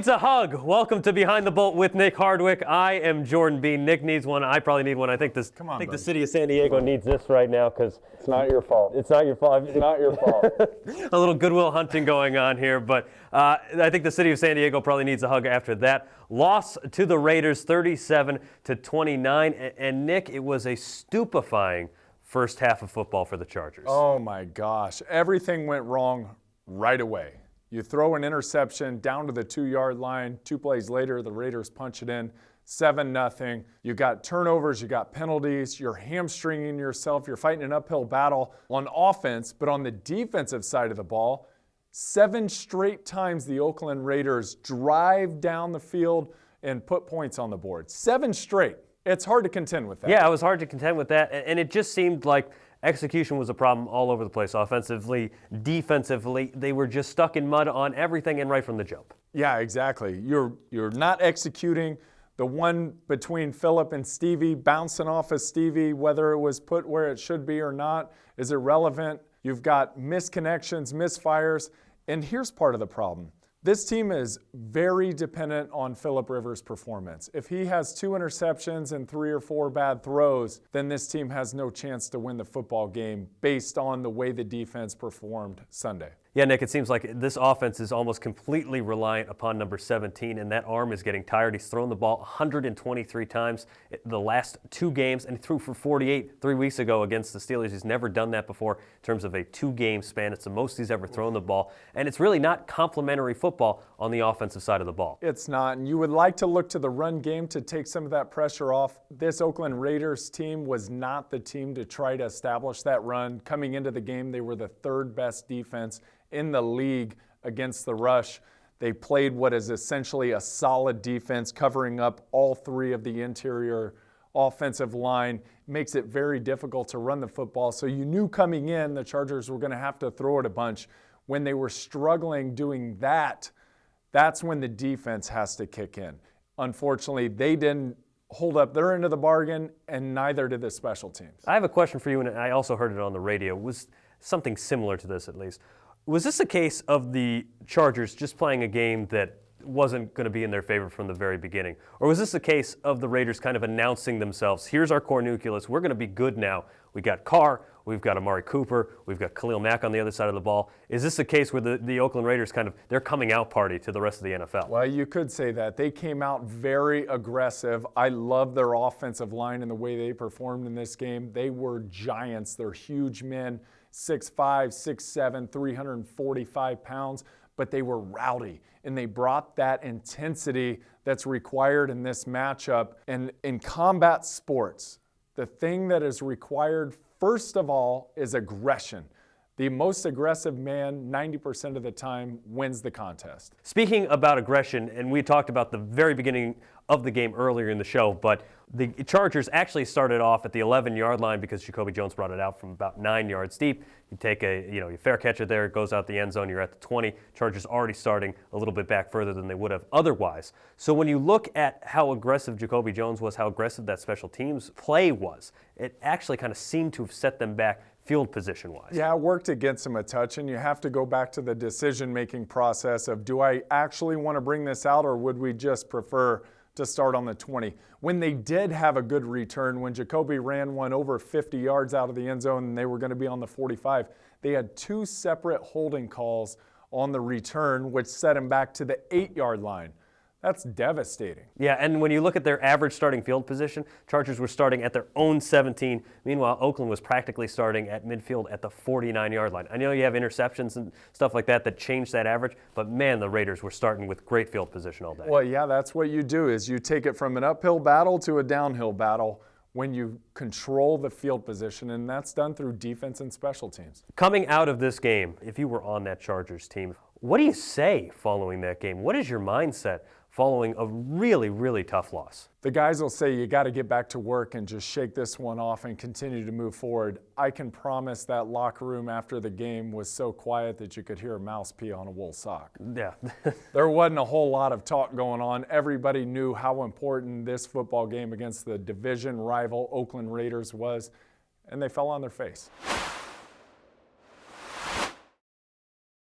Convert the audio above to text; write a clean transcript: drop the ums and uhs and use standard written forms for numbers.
needs a hug? Welcome to Behind the Bolt with Nick Hardwick. I am Jordan Bean. Nick needs one. I probably need one. I think the city of San Diego needs this right now because it's not your fault. It's not your fault. It's not your fault. A little goodwill hunting going on here, but I think the city of San Diego probably needs a hug after that loss to the Raiders, 37-29. And Nick, it was a stupefying first half of football for the Chargers. Oh my gosh, everything went wrong right away. You throw an interception down to the 2-yard line. 2 plays later, the Raiders punch it in, 7-0. You got turnovers, you got penalties, you're hamstringing yourself, you're fighting an uphill battle on offense, but on the defensive side of the ball, 7 straight times the Oakland Raiders drive down the field and put points on the board. 7 straight. It's hard to contend with that. Yeah, it was hard to contend with that, and it just seemed like execution was a problem all over the place, offensively, defensively. They were just stuck in mud on everything and right from the jump. Yeah, exactly. You're not executing. The one between Phillip and Stevie, bouncing off of Stevie, whether it was put where it should be or not, is irrelevant. You've got misconnections, misfires, and here's part of the problem. This team is very dependent on Phillip Rivers' performance. If he has 2 interceptions and 3 or 4 bad throws, then this team has no chance to win the football game based on the way the defense performed Sunday. Yeah, Nick, it seems like this offense is almost completely reliant upon number 17, and that arm is getting tired. He's thrown the ball 123 times the last 2 games, and he threw for 48 3 weeks ago against the Steelers. He's never done that before in terms of a 2-game span. It's the most he's ever thrown the ball, and it's really not complimentary football on the offensive side of the ball. It's not, and you would like to look to the run game to take some of that pressure off. This Oakland Raiders team was not the team to try to establish that run. Coming into the game, they were the 3rd best defense in the league against the rush. They played what is essentially a solid defense, covering up all 3 of the interior offensive line. Makes it very difficult to run the football. So you knew coming in the Chargers were going to have to throw it a bunch. When they were struggling doing that, that's when the defense has to kick in. Unfortunately, they didn't hold up their end of the bargain, and neither did the special teams. I have a question for you, and I also heard it on the radio. It was something similar to this, at least. Was this a case of the Chargers just playing a game that wasn't going to be in their favor from the very beginning? Or was this a case of the Raiders kind of announcing themselves, here's our core nucleus, we're going to be good now. We got Carr, we've got Amari Cooper, we've got Khalil Mack on the other side of the ball. Is this a case where the Oakland Raiders kind of, their coming out party to the rest of the NFL? Well, you could say that. They came out very aggressive. I love their offensive line and the way they performed in this game. They were giants. They're huge men. 6'5", 6'7", 345 pounds, but they were rowdy, and they brought that intensity that's required in this matchup. And in combat sports, the thing that is required, first of all, is aggression. The most aggressive man, 90% of the time, wins the contest. Speaking about aggression, and we talked about the very beginning of the game earlier in the show, but the Chargers actually started off at the 11-yard line because Jacoby Jones brought it out from about 9 yards deep. You take a fair catcher there, it goes out the end zone, you're at the 20. Chargers already starting a little bit back further than they would have otherwise. So when you look at how aggressive Jacoby Jones was, how aggressive that special teams play was, it actually kind of seemed to have set them back field position-wise. Yeah, it worked against him a touch, and you have to go back to the decision-making process of, do I actually want to bring this out, or would we just prefer to start on the 20? When they did have a good return, when Jacoby ran one over 50 yards out of the end zone and they were going to be on the 45, they had 2 separate holding calls on the return, which set him back to the 8-yard line. That's devastating. Yeah, and when you look at their average starting field position, Chargers were starting at their own 17. Meanwhile, Oakland was practically starting at midfield at the 49-yard line. I know you have interceptions and stuff like that change that average, but man, the Raiders were starting with great field position all day. Well, yeah, that's what you do, is you take it from an uphill battle to a downhill battle when you control the field position, and that's done through defense and special teams. Coming out of this game, if you were on that Chargers team, what do you say following that game? What is your mindset following a really, really tough loss? The guys will say you got to get back to work and just shake this one off and continue to move forward. I can promise that locker room after the game was so quiet that you could hear a mouse pee on a wool sock. Yeah. There wasn't a whole lot of talk going on. Everybody knew how important this football game against the division rival Oakland Raiders was, and they fell on their face.